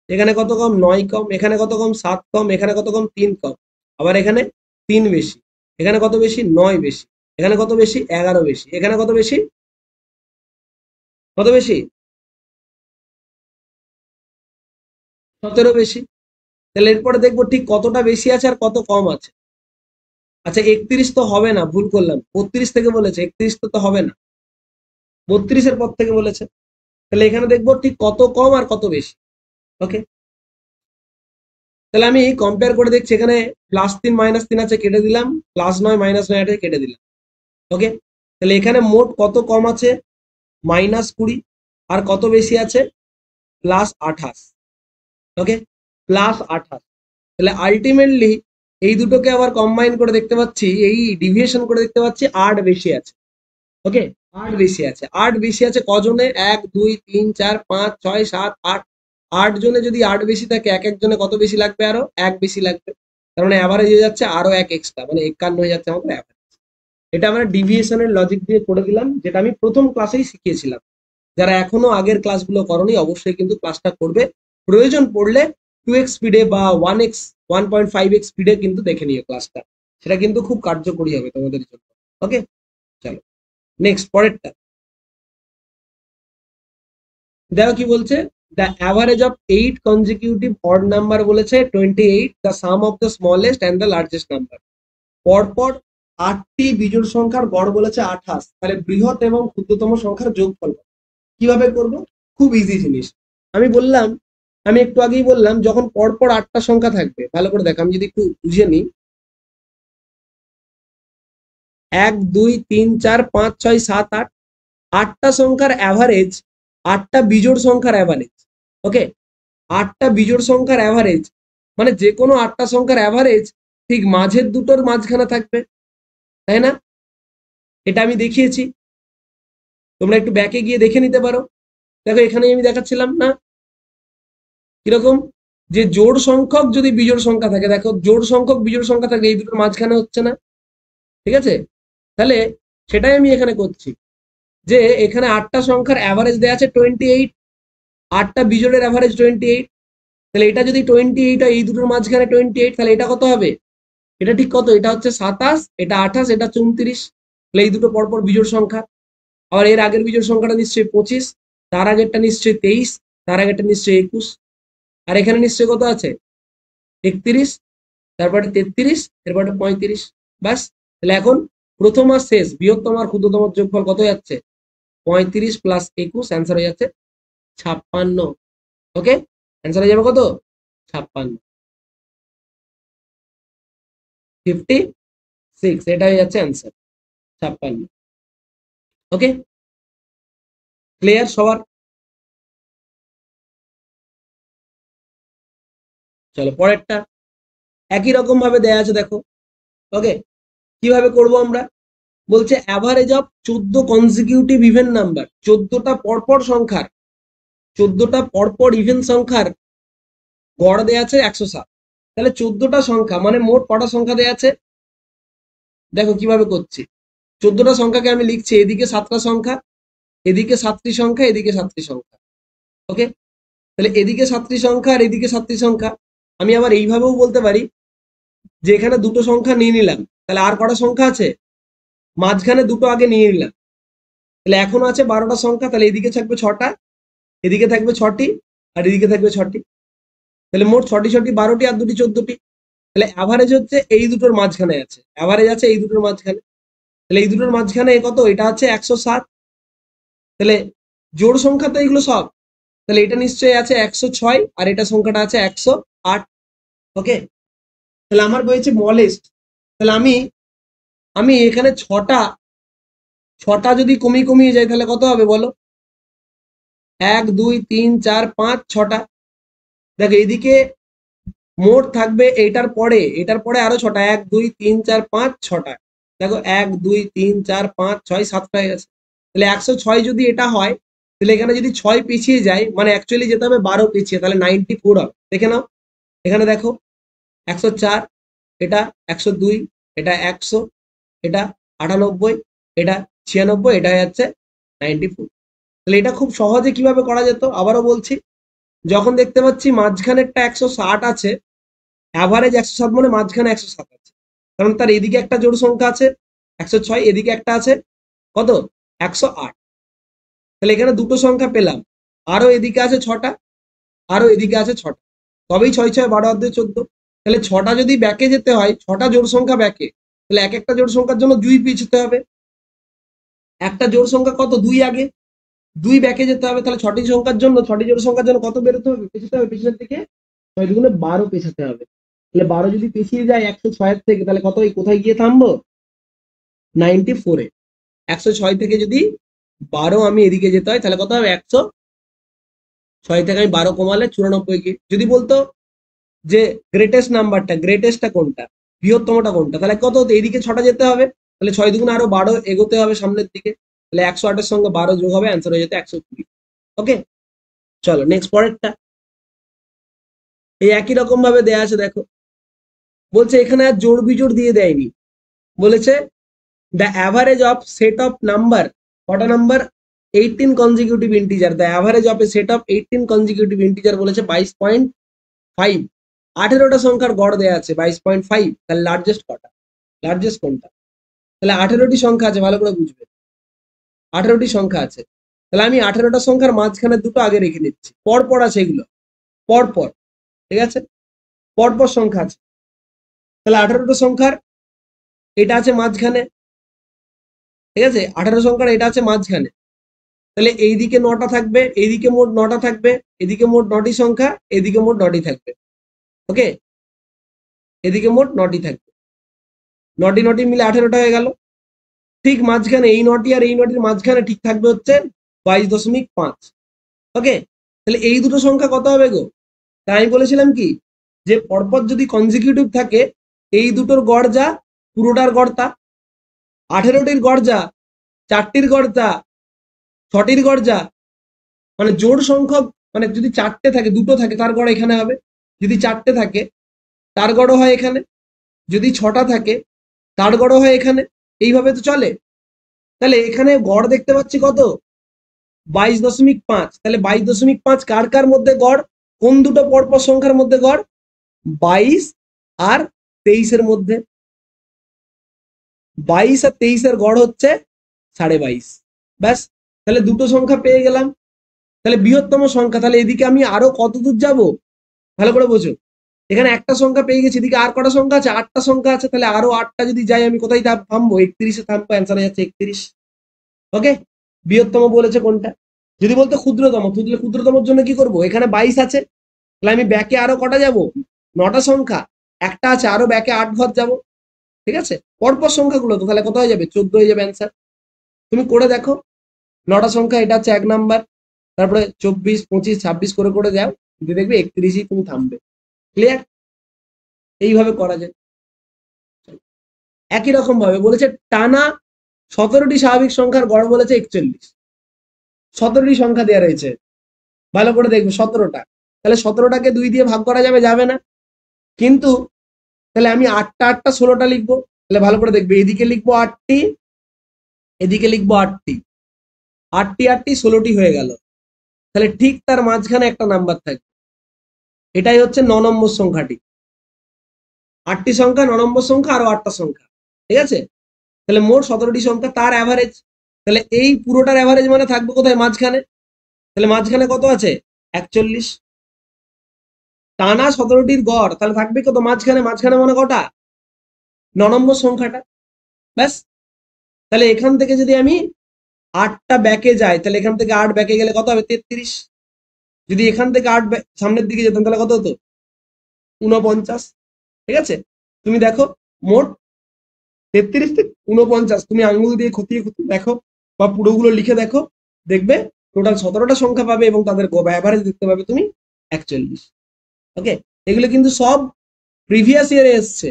এখানে কত কম 9 কম, এখানে কত কম 7 কম, এখানে কত কম 3 কম, আবার এখানে 3 বেশি, এখানে কত বেশি 9 বেশি, এখানে কত বেশি 11 বেশি, এখানে কত বেশি, কত বেশি 17 বেশি। তাহলে এরপরে দেখবো ঠিক কতটা বেশি আছে আর কত কম আছে। আচ্ছা 31 তো হবে না, ভুল করলাম, 32 থেকে বলেছে, 31 তো হবে না, 32 এর পর থেকে বলেছে। তাহলে এখানে দেখবো ঠিক কত কম আর কত বেশি। ওকে, তাহলে আমি কম্পেয়ার করে দেখছি, এখানে +3 -3 আছে কেটে দিলাম, +9 -9 আছে কেটে দিলাম। ওকে, তাহলে এখানে মোট কত কম আছে, -20, আর কত বেশি আছে +28। ওকে, +28। তাহলে আলটিমেটলি এই দুটোকে আবার কম্বাইন করে দেখতে পাচ্ছি, এই ডিভিয়েশন করে দেখতে পাচ্ছি 8 বেশি আছে। ওকে, 8 বেশি আছে, 8 বেশি আছে কজনে, 1 2 3 4 5 6 7 8, 8 জনে যদি 8 বেশি থাকে, এক একজনে কত বেশি লাগবে, আরো 1 বেশি লাগবে। তার মানে অ্যাভারেজ হয়ে যাচ্ছে আরো 1 এক্সট্রা, মানে 51 হয়ে যাচ্ছে আমাদের অ্যাভারেজ। এটা আমরা ডিভিয়েশনের লজিক দিয়ে করে দিলাম, যেটা আমি প্রথম ক্লাসেই শিখিয়েছিলাম। যারা এখনো আগের ক্লাসগুলো করনি অবশ্যই কিন্তু ক্লাসটা করবে, প্রয়োজন পড়লে 2x স্পিডে বা 1x 1.5x স্পিডে কিন্তু দেখে নিও ক্লাসটা, সেটা কিন্তু খুব কার্যকরী হবে তোমাদের জন্য। ওকে, চলো নেক্সট পরেরটা দেখো কি বলছে, the average of 8 consecutive odd number বলেছে 28, the some of the smallest and the largest number. পরপর 8টি বিজোড় সংখ্যার গড় বলেছে 28, তাহলে বৃহৎ এবং ক্ষুদ্রতম সংখ্যার যোগফল কিভাবে করব, খুব ইজি জিনিস। আমি বললাম, আমি একটু আগেই বললাম, যখন পরপর 8টা সংখ্যা থাকবে, ভালো করে দেখ, আমি যদি একটু বুঝিয়ে নিই, 1 2 3 4 5 6 7 8, 8টা সংখ্যার অ্যাভারেজ 8টা বিজোড় সংখ্যার অ্যাভারেজ। ওকে, 8টা বিজোড় সংখ্যার অ্যাভারেজ মানে যে কোনো 8টা সংখ্যার অ্যাভারেজ ঠিক মাঝের দুটোর মাঝখানে থাকবে, তাই না? এটা আমি দেখিয়েছি, তোমরা একটু ব্যাকে গিয়ে দেখে নিতে পারো। দেখো এখানে আমি দেখাচ্ছিলাম না কিরকম, যে জোড় সংখ্যক যদি বিজোড় সংখ্যা থাকে, দেখো জোড় সংখ্যক বিজোড় সংখ্যা থাকে এই দুটোর মাঝখানে হচ্ছে না, ঠিক আছে? তাহলে সেটাই আমি এখানে করছি, যে এখানে 8টা সংখ্যার অ্যাভারেজ দেওয়া আছে 28, 8টা বিজোড়ের অ্যাভারেজ 28, তাহলে এটা যদি 28 হয় এই দুটোর মাঝখানে 28, তাহলে এটা কত হবে? এটা ঠিক কত? এটা হচ্ছে 27, এটা 28, এটা 34, তাহলে এই দুটো পরপর বিজোড় সংখ্যা। আবার এর আগের বিজোড় সংখ্যাটা নিশ্চয়ই 25, তার আগেরটা নিশ্চয়ই 23, তার আগেরটা নিশ্চয়ই 21, আর এখানে নিশ্চয়ই কত আছে? 31, তারপরে 33, এরপরে 35, বাস। তাহলে এখন প্রথম আর শেষ বৃহত্তম আর ক্ষুদ্রতম যোগফল কত যাচ্ছে? 35 প্লাস 21, অ্যান্সার হয়ে যাচ্ছে 56। ওকে, অ্যান্সার হয়ে যাবে কত? 56, 56, এটা হয়ে যাচ্ছে অ্যান্সার 56। ওকে, ক্লিয়ার সবার? চলো পরেরটা একই রকম ভাবে দেয়া আছে, দেখো। ওকে, কিভাবে করব আমরা? বলছে average of 14 consecutive even number, 14টা পরপর সংখ্যার, 14টা পরপর ইভেন সংখ্যার গড় দেয়া আছে 107। তাহলে 14টা সংখ্যা মানে মোট কটা সংখ্যা দেয়া আছে? দেখো কিভাবে করছি, 14টা সংখ্যাকে আমি লিখছি, এদিকে 7টা সংখ্যা, এদিকে 7টি সংখ্যা, এদিকে 7টি সংখ্যা। ওকে, তাহলে এদিকে 7টি সংখ্যা আর এদিকে 7টি সংখ্যা। আমি আবার এইভাবেও বলতে পারি যে এখানে দুটো সংখ্যা নিয়ে নিলাম, তাহলে আর কটা সংখ্যা আছে? মাঝখানে দুটো আগে নিয়ে নিলাম, তাহলে এখনো আছে 12টা সংখ্যা, তাহলে এদিকে থাকবে 6টা, এদিকে থাকবে 6টি, আর এদিকে থাকবে 6টি, তাহলে মোট 6টি 6টি 12টি আর 2টি 14টি। তাহলে অ্যাভারেজ হচ্ছে এই দুটোর মাঝখানে আছে, অ্যাভারেজ আছে এই দুটোর মাঝখানে, তাহলে এই দুটোর মাঝখানে কত? এটা আছে 107, তাহলে জোড় সংখ্যা তো এগুলো সব, তাহলে এটা নিশ্চয়ই আছে 106, আর এটা সংখ্যাটা আছে 108। ওকে, তাহলে আমার বলেছে স্মলেস্ট, তাহলে আমি আমি এখানে ছটা যদি কমিয়ে কমিয়ে যাই তাহলে কত হবে বলো? 1 2 3 4 5 6টা। দেখো এদিকে মোট থাকবে এটার পরে আরো 6টা, 1 2 3 4 5 6টা। দেখো 1 2 3 4 5 6 7টা হয়ে গেছে, তাহলে 106 যদি এটা হয়, তাহলে এখানে যদি 6 পিছিয়ে যায় মানে অ্যাকচুয়ালি যেতে হবে 12 পিছিয়ে, তাহলে 94 হবে। দেখে নাও এখানে, দেখো 104, এটা 102, এটা 100, এটা 98, এটা 96, এটা হয়ে যাচ্ছে 94। তাহলে এটা খুব সহজে কিভাবে করা যেত আবারও বলছি, যখন দেখতে পাচ্ছি মাঝখানেরটা 160 আছে, অ্যাভারেজ 107 মানে মাঝখানে 107 আছে, কারণ তার এদিকে একটা জোড় সংখ্যা আছে 106, এদিকে একটা আছে কত? 108, তাহলে এখানে দুটো সংখ্যা পেলাম, আরো এদিকে আছে 6টা, আরো এদিকে আছে 6টা, তবেই 6 6 12 আর 2 14। তাহলে 6টা যদি ব্যাকে যেতে হয়, 6টা জোড় সংখ্যা ব্যাকে, তাহলে এক একটা জোড় সংখ্যার জন্য 2 পিছতে হবে, একটা জোড় সংখ্যা কত? 2 আগে, 2 ব্যাকে যেতে হবে, তাহলে 6টি সংখ্যার জন্য, 6টি জোড় সংখ্যার জন্য কত বেরোতে হবে? পেছাতে হবে পিছনের দিকে 6 দুগুণে 12 পেছাতে হবে। তাহলে 12 যদি পিছিয়ে যায় 106 এর থেকে, তাহলে কত, কোথায় গিয়ে থামবো? 94 এ। 106 থেকে যদি 12 আমি এদিকে যেতে হয় তাহলে কত হবে? 106 থেকে আমি 12 কমালে 94 গিয়ে। যদি বলতো যে গ্রেটেস্টটা কোনটা, বৃহত্তমটা কোনটা, তাহলে কত হতো? এদিকে 6টা যেতে হবে, তাহলে 6 দুগুণে আরো 12 এগোতে হবে সামনের দিকে, তাহলে 108 এর সঙ্গে 12 যোগ হবে, অ্যান্সার হয়ে যেত 120। ওকে, চলো নেক্সট পরেরটা, এই একই রকম ভাবে দেয়া আছে, দেখো বলছে এখানে আর জোড় বিজোড় দিয়ে দেয়নি, বলেছে the average of set of number, কটা number? 18 consecutive integer, the average of a set of 18 consecutive integer বলেছে 22.5, 18টা সংখ্যার গড় দেয়া আছে 22.5, তাহলে লার্জেস্ট কটা, লার্জেস্ট কোনটা? তাহলে 18টি সংখ্যা আছে, ভালো করে বুঝবে, 18টি সংখ্যা আছে, তাহলে আমি 18টা সংখ্যার মাঝখানে দুটো আগে রেখে নিচ্ছি, পরপর আছে এগুলো, পরপর, ঠিক আছে, পরপর সংখ্যা আছে, তাহলে 18টা সংখ্যার এটা আছে মাঝখানে, ঠিক আছে, 18 সংখ্যার এটা আছে মাঝখানে, তাহলে এইদিকে 9টা থাকবে, এইদিকে মোট 9টা থাকবে, এদিকে মোট 9টি সংখ্যা, এদিকে মোট 9টি থাকবে। ওকে, এদিকে মোট 9টি থাকবে, 9টি 9টি মিলে 18টা হয়ে গেল। ঠিক মাঝখানে এই নটি আর এই নটির মাঝখানে ঠিক থাকবে হচ্ছে 22.5। ওকে, তাহলে এই দুটো সংখ্যা কত হবে গো? তাই আমি বলেছিলাম কি, যে পরপর যদি কনজিকিউটিভ থাকে এই দুটোর গড় যা, পুরোটার গড় তা। 18টির গড় যা, 4টির গড় যা, 6টির গড় যা, মানে জোড় সংখ্যক, মানে যদি 4টে থাকে, দুটো থাকে, তার গড় এখানে হবে। যদি 4টে থাকে তার গড়ও হয় এখানে। যদি 6টা থাকে তার গড়ও হয় এখানে। এইভাবে তো চলে। তাহলে এখানে গড় দেখতে পাচ্ছি কত? 22.5। তাহলে 22.5 কার কার মধ্যে গড়? কোন দুটো পরপর সংখ্যার মধ্যে গড়? 22 আর 23-এর মধ্যে। 22 আর 23-এর গড় হচ্ছে 22.5। ব্যাস, তাহলে দুটো সংখ্যা পেয়ে গেলাম। তাহলে বৃহত্তম সংখ্যা, তাহলে এদিকে আমি আরো কত দূর যাব? ভালো করে বোঝো। এখানে একটা সংখ্যা পেয়ে গেছি, এদিকে আর কটা সংখ্যা আছে? 8টা সংখ্যা আছে। তাহলে আরো 8টা যদি যাই, আমি কোথায় থামবো? 31-এ থামবো। অ্যান্সার হয়ে যাচ্ছে 31। ওকে, বৃহত্তম বলেছে কোনটা। যদি বলতো ক্ষুদ্রতম, ক্ষুদ্রতমের জন্য কি করব? এখানে 22 আছে, তাহলে আমি ব্যাকে আরো কটা যাব? 9টা সংখ্যা। একটা আছে, আরো ব্যাকে 8 ঘর যাব। ঠিক আছে, পরপর সংখ্যাগুলো তো, তাহলে কত হয়ে যাবে? 14 হয়ে যাবে অ্যান্সার। তুমি করে দেখো, 9টা সংখ্যা, এটা হচ্ছে 1 নাম্বার, তারপরে 24, 25, 26 করে করে যাও, দিয়ে দেখবে 31ই তুমি থামবে। ক্লিয়ার? এইভাবে করা যায়। একই রকম ভাবে বলেছে টানা 17টি স্বাভাবিক সংখ্যার গড় বলেছে 41। 17টি সংখ্যা দেওয়া রয়েছে, ভালো করে দেখবে 17টা। তাহলে 17টাকে 2 দিয়ে ভাগ করা যাবে? যাবে না। কিন্তু তাহলে আমি 8টা 8টা 16টা লিখবো। তাহলে ভালো করে দেখবে, এদিকে লিখবো 8টি, এদিকে লিখবো 8টি। 8টি 8টি 16টি হয়ে গেল। তাহলে ঠিক তার মাঝখানে একটা নাম্বার থাকবে, এটাই হচ্ছে 9 নম্বর সংখ্যাটি। 8টি সংখ্যা, 9 নম্বর সংখ্যা, আরো 8টা সংখ্যা। ঠিক আছে, তাহলে মোট 17টি সংখ্যা, তার অ্যাভারেজ। তাহলে এই পুরোটার অ্যাভারেজ মানে থাকবে কোথায়? মাঝখানে। তাহলে মাঝখানে কত আছে? 41। টানা 17টির গড়, তাহলে থাকবে কত মাঝখানে? মাঝখানে মানে কটা? 9 নম্বর সংখ্যাটা। ব্যাস, তাহলে এখান থেকে যদি আমি 8টা ব্যাকে যাই, তাহলে এখান থেকে 8 ব্যাকে গেলে কত হবে? 33। যদি এখান থেকে 8 সামনের দিকে যেতাম, তাহলে কত হতো? 49। ঠিক আছে, তুমি দেখো, মোট 33 থেকে 49, তুমি আঙ্গুল দিয়ে খতিয়ে খতিয়ে দেখো বা পুরোগুলো লিখে দেখো, দেখবে টোটাল 17টা সংখ্যা পাবে এবং তাদের অ্যাভারেজ দেখতে পাবে তুমি 41। ওকে, এগুলো কিন্তু সব প্রিভিয়াস ইয়ারে এসছে,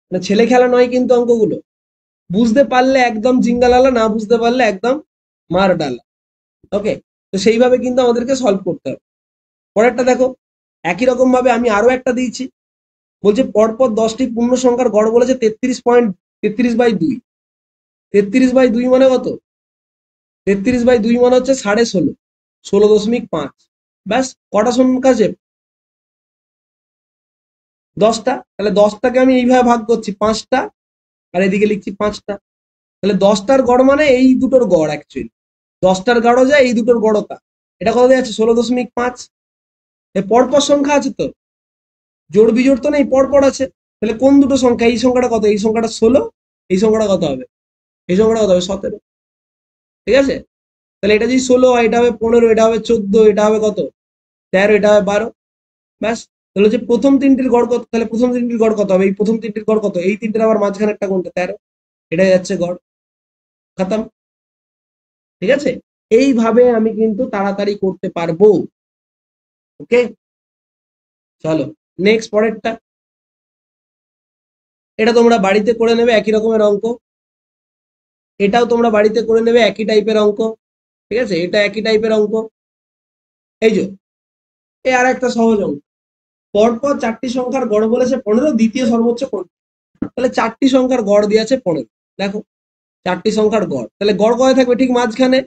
মানে ছেলে খেলা নয় কিন্তু অঙ্কগুলো। বুঝতে পারলে একদম জিঙ্গালালা, না বুঝতে পারলে একদম মার ডালা। ওকে, তো সেইভাবে কিন্তু আমাদেরকে সলভ করতে হবে। পরেরটা দেখো, একই রকম ভাবে আমি আরো একটা দিয়েছি, বলছে পরপর 10টি পূর্ণ সংখ্যার গড় বলেছে 33.33/2। 33/2 মানে কত? 33/2 মানে হচ্ছে 16.5, 16.5। ব্যাস, কটা সংখ্যা আছে? 10টা। তাহলে 10টাকে আমি এইভাবে ভাগ করছি, 5টা, আর এদিকে লিখছি 5টা। তাহলে 10টার গড় মানে এই দুটোর গড়, অ্যাকচুয়ালি 10টার গড়ও যায়, এই দুটোর গড়ও তা। এটা কত দেওয়া আছে? 16.5। পরপর সংখ্যা আছে তো, জোড় বিজোড় তো নেই, পরপর আছে। তাহলে কোন দুটো সংখ্যা? এই সংখ্যাটা কত? এই সংখ্যাটা 16, এই সংখ্যাটা কত হবে? এই সংখ্যাটা কত হবে? 17। ঠিক আছে, তাহলে এটা যদি 16 হয়, এটা হবে 15, এটা হবে 14, এটা হবে কত? 13, এটা হবে 12। ব্যাস, তাহলে হচ্ছে প্রথম তিনটির গড় কত? তাহলে প্রথম তিনটির গড় কত হবে? এই প্রথম তিনটির গড় কত? এই তিনটের আবার মাঝখানে একটা কোনটা? 13। এটাই যাচ্ছে গড়, খতম। ঠিক আছে, এইভাবে আমি কিন্তু তাড়াতাড়ি করতে পারবো। ওকে, চলো নেক্সট পরেরটা। এটা তোমরা বাড়িতে করে নেবে, একই রকমের অঙ্ক। এটাও তোমরা বাড়িতে করে নেবে, একই টাইপের অঙ্ক। ঠিক আছে, এটা একই টাইপের অঙ্ক। এই যে, এই আর একটা সহজ অঙ্ক। পরপর 4টি সংখ্যার গড় বলেছে 15, দ্বিতীয় সর্বোচ্চ কোনটি? তাহলে 4টি সংখ্যার গড় দিয়েছে 15। দেখো, 4টি সংখ্যার গড়, তাহলে গড় কয় থাকবে? ঠিক মাঝখানে।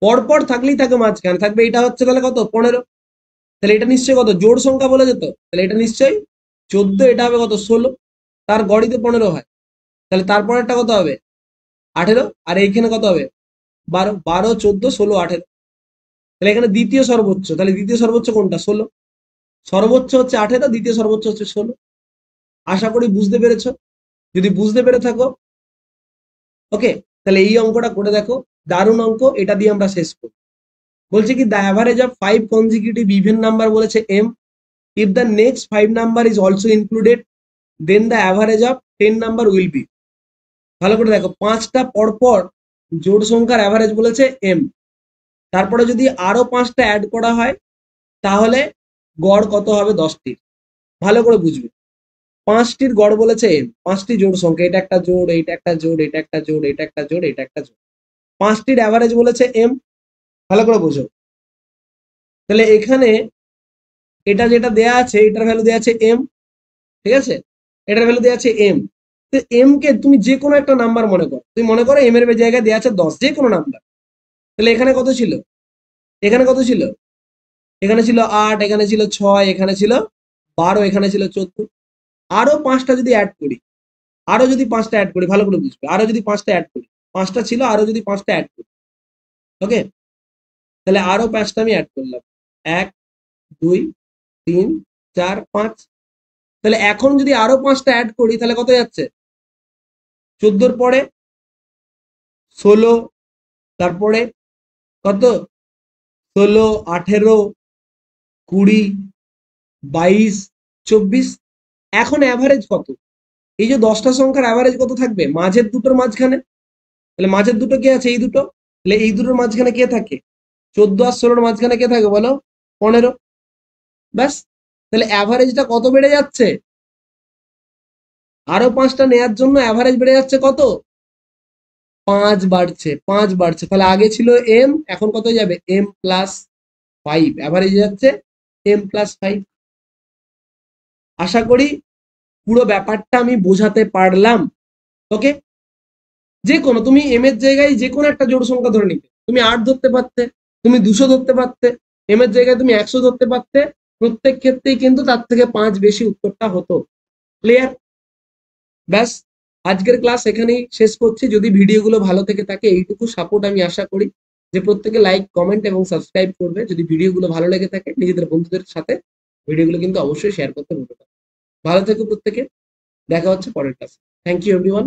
পরপর থাকলেই থাকে মাঝখানে থাকবে। এটা হচ্ছে তাহলে কত? 15। তাহলে এটা নিশ্চয়ই কত? জোড় সংখ্যা বলে যেত, তাহলে এটা নিশ্চয়ই 14। এটা হবে কত? 16। তার গড়ই তো 15 হয়। তাহলে তারপরেরটা কত হবে? 18। আর এইখানে কত হবে? 12। 12, 14, 16, 18। তাহলে এখানে দ্বিতীয় সর্বোচ্চ, তাহলে দ্বিতীয় সর্বোচ্চ কোনটা? 16। সর্বোচ্চ হচ্ছে 18, দ্বিতীয় সর্বোচ্চ হচ্ছে 16। আশা করি বুঝতে পেরেছো। যদি বুঝতে পেরে থাকো, ওকে, তাহলে এই অঙ্কটা করে দেখো, দারুণ অঙ্ক। এটা দিয়ে আমরা শেষ করব। বলছে কি, the average of 5 consecutive even number বলেছে m, if the next 5 number is also included, then the average of 10 number will be। ভালো করে দেখো, 5টা পরপর জোড় সংখ্যার অ্যাভারেজ বলেছে এম, তারপরে যদি আরো 5টা অ্যাড করা হয় তাহলে গড় কত হবে 10টির। ভালো করে বুঝবে, 5টির গড় বলেছে এম, 5টি জোড় সংখ্যা, এটা একটা জোড়, এইটা একটা জোড়, এটা একটা জোড়, এটা একটা জোড়, এটা একটা জোড়, 5টির অ্যাভারেজ বলেছে এম। ভালো করে বোঝো। তাহলে এখানে এটা যেটা দেয়া আছে এটার ভ্যালু দেয়া আছে এম, ঠিক আছে, এটার ভ্যালু দেয়া আছে এম। তো এম কে তুমি যে কোনো একটা নাম্বার মনে করো, তুমি মনে করো এম এর জায়গায় দেয়া আছে 10, যে কোনো নাম্বার। তাহলে এখানে কত ছিল, এখানে কত ছিল, এখানে ছিল 8, এখানে ছিল 6, এখানে ছিল 12, এখানে ছিল 14। আরো 5টা যদি অ্যাড করি, আরো যদি 5টা অ্যাড করি, ভালো করে বুঝবে, আরো যদি 5টা অ্যাড করি, 5টা ছিল, আরো যদি 5টা অ্যাড করি, ওকে, তাহলে আরো 5টা আমি অ্যাড করলাম, 1, 2, 3, 4, 5। তাহলে এখন যদি আরো 5টা অ্যাড করি তাহলে কত যাচ্ছে, 14-র পরে 16, তারপরে কত, 16, 18, 20, 22, 24। এখন অ্যাভারেজ কত, এই যে 10টা সংখ্যার অ্যাভারেজ কত থাকবে, মাঝের দুটোর মাঝখানে। তাহলে মাঝের দুটো কে আছে, এই দুটো, তাহলে এই দুটোর মাঝখানে কে থাকে, 14 আর 16-র মাঝখানে কে থাকে বলো, 15। ব্যাস, তাহলে অ্যাভারেজটা কত বেড়ে যাচ্ছে, আরো 5টা নেয়ার জন্য অ্যাভারেজ বেড়ে যাচ্ছে কত, 5 বাড়ছে, 5 বাড়ছে। তাহলে আগে ছিল এম, এখন কত যাবে, m+5, অ্যাভারেজ যাচ্ছে m+5। আশা করি পুরো ব্যাপারটা আমি বোঝাতে পারলাম। ওকে, যে কোনো তুমি এম এর জায়গায় যে কোনো একটা জোড় সংখ্যা ধরে নিতে, তুমি 8 ধরতে পারতে, তুমি 200 ধরতে পারতে, এম এর জায়গায় তুমি 100 ধরতে পারতে, প্রত্যেক ক্ষেত্রেই কিন্তু তার থেকে 5 বেশি উত্তরটা হতো। ক্লিয়ার? ব্যাস, আজকের ক্লাস এখানেই শেষ করছি। যদি ভিডিওগুলো ভালো থেকে থাকে, এইটুকু সাপোর্ট আমি আশা করি যে প্রত্যেকে লাইক, কমেন্ট এবং সাবস্ক্রাইব করবে। যদি ভিডিওগুলো ভালো লেগে থাকে নিজেদের বন্ধুদের সাথে ভিডিওগুলো কিন্তু অবশ্যই শেয়ার করতে ভুলবে না। ভালো থেকো প্রত্যেকে, দেখা হচ্ছে পরের ক্লাসে। Thank you everyone.